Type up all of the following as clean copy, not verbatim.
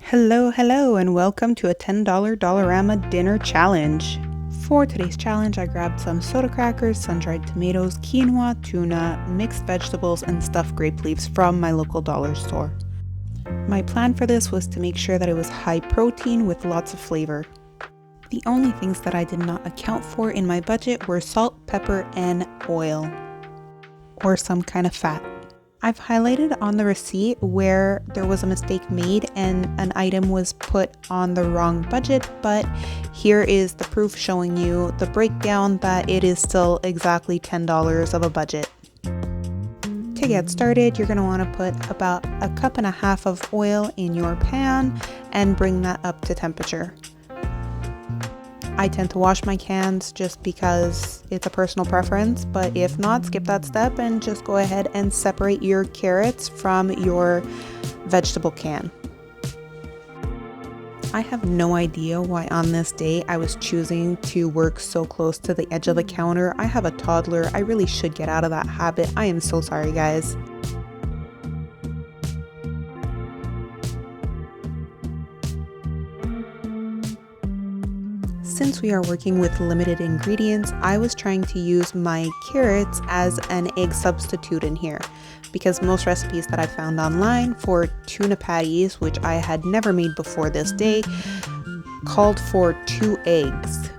Hello, and welcome to a $10 Dollarama dinner challenge. For today's challenge, I grabbed some soda crackers, sun-dried tomatoes, quinoa, tuna, mixed vegetables, and stuffed grape leaves from my local dollar store. My plan for this was to make sure that it was high protein with lots of flavor. The only things that I did not account for in my budget were salt, pepper, and oil, or some kind of fat. I've highlighted on the receipt where there was a mistake made and an item was put on the wrong budget, but here is the proof showing you the breakdown that it is still exactly $10 of a budget. To get started, you're going to want to put about a cup and a half of oil in your pan and bring that up to temperature. I tend to wash my cans just because it's a personal preference, but if not, skip that step and just go ahead and separate your carrots from your vegetable can. I have no idea why on this day I was choosing to work so close to the edge of the counter. I have a toddler. I really should get out of that habit. I am so sorry, guys. Since we are working with limited ingredients, I was trying to use my carrots as an egg substitute in here because most recipes that I found online for tuna patties, which I had never made before this day, called for 2 eggs.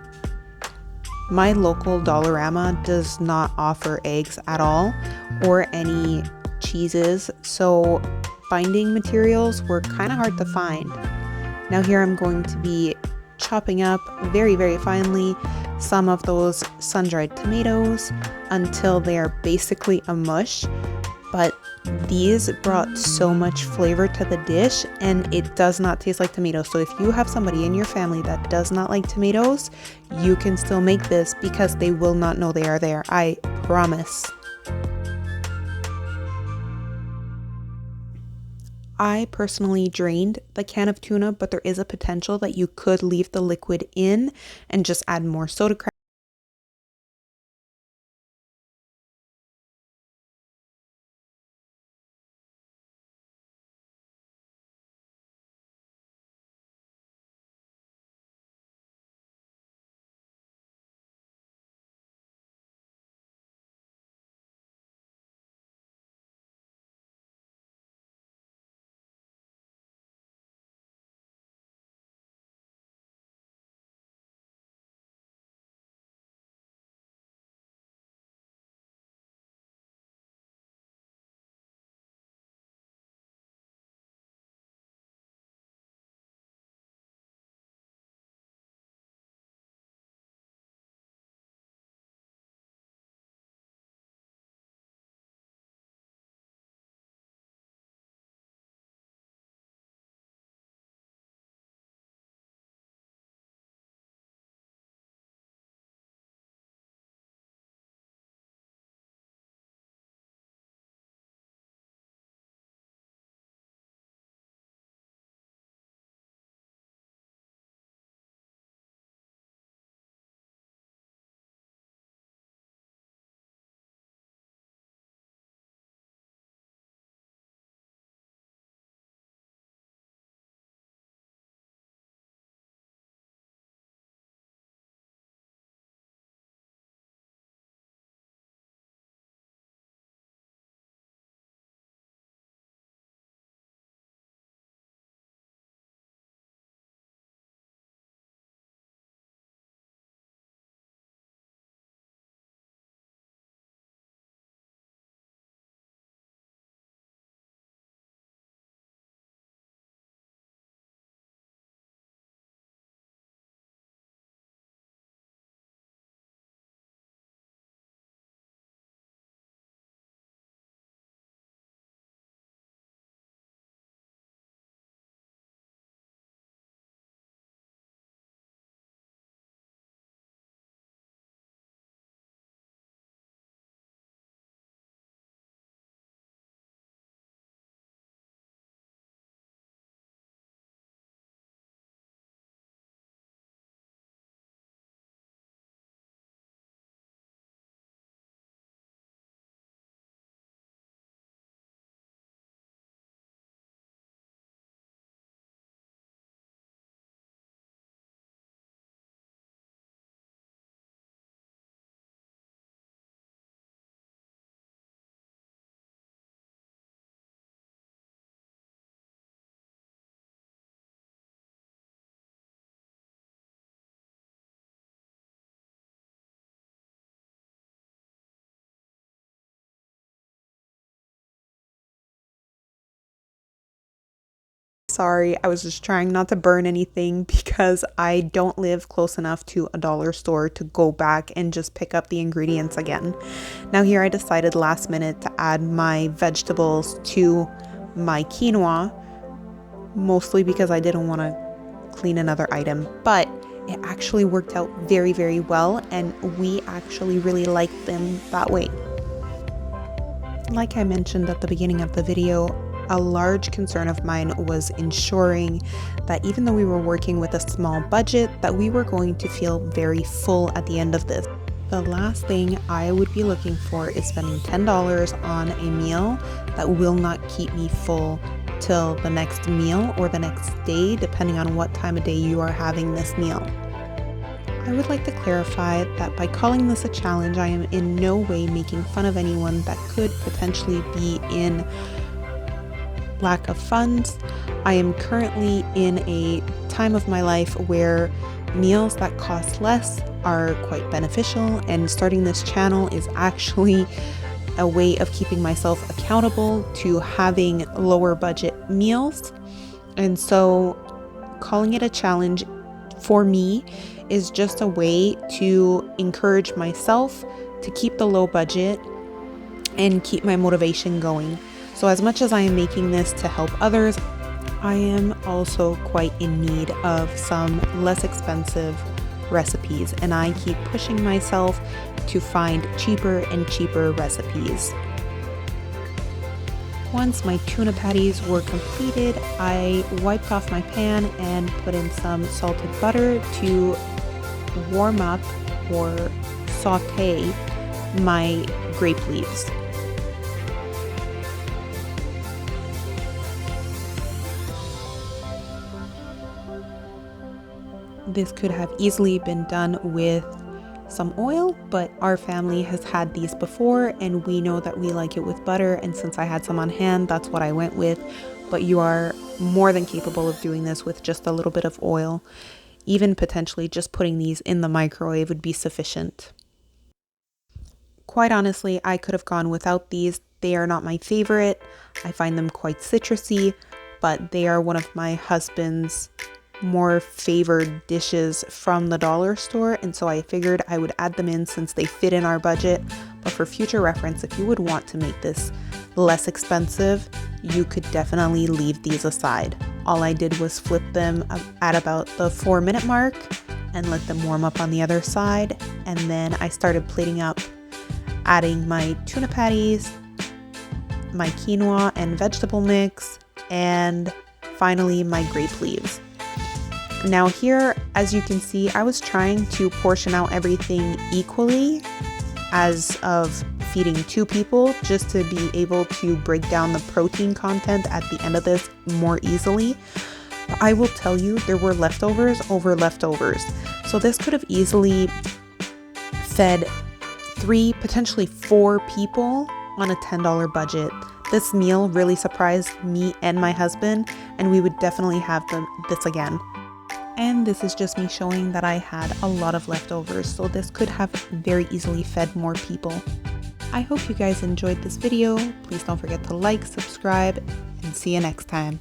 My local Dollarama does not offer eggs at all or any cheeses, so binding materials were kind of hard to find. Now here I'm going to be chopping up very finely some of those sun-dried tomatoes until they are basically a mush, but these brought so much flavor to the dish and it does not taste like tomatoes. So if you have somebody in your family that does not like tomatoes, you can still make this because they will not know they are there. I promise. I personally drained the can of tuna, but there is a potential that you could leave the liquid in and just add more soda crackers. sorry. I was just trying not to burn anything because I don't live close enough to a dollar store to go back and just pick up the ingredients again. Now here I decided last minute to add my vegetables to my quinoa, mostly because I didn't want to clean another item, but it actually worked out very, very well, and we actually really liked them that way. Like I mentioned at the beginning of the video, a large concern of mine was ensuring that even though we were working with a small budget, that we were going to feel very full at the end of this. The last thing I would be looking for is spending $10 on a meal that will not keep me full till the next meal or the next day, depending on what time of day you are having this meal. I would like to clarify that by calling this a challenge, I am in no way making fun of anyone that could potentially be in lack of funds. I am currently in a time of my life where meals that cost less are quite beneficial, and starting this channel is actually a way of keeping myself accountable to having lower budget meals. And so calling it a challenge for me is just a way to encourage myself to keep the low budget and keep my motivation going. So as much as I am making this to help others, I am also quite in need of some less expensive recipes, and I keep pushing myself to find cheaper and cheaper recipes. Once my tuna patties were completed, I wiped off my pan and put in some salted butter to warm up or saute my grape leaves. This could have easily been done with some oil, but our family has had these before and we know that we like it with butter, and since I had some on hand, that's what I went with. But you are more than capable of doing this with just a little bit of oil. Even potentially just putting these in the microwave would be sufficient. Quite honestly, I could have gone without these. They are not my favorite. I find them quite citrusy, but they are one of my husband's more favored dishes from the dollar store, and so I figured I would add them in since they fit in our budget. But for future reference, if you would want to make this less expensive, you could definitely leave these aside. All I did was flip them at about the 4-minute mark and let them warm up on the other side, and then I started plating up, adding my tuna patties, my quinoa and vegetable mix, and finally my grape leaves. Now here, as you can see, I was trying to portion out everything equally as of feeding 2 people, just to be able to break down the protein content at the end of this more easily. But I will tell you, there were leftovers over leftovers. So this could have easily fed 3, potentially 4 people on a $10 budget. This meal really surprised me and my husband, and we would definitely have this again. And this is just me showing that I had a lot of leftovers, so this could have very easily fed more people. I hope you guys enjoyed this video. Please don't forget to like, subscribe, and see you next time.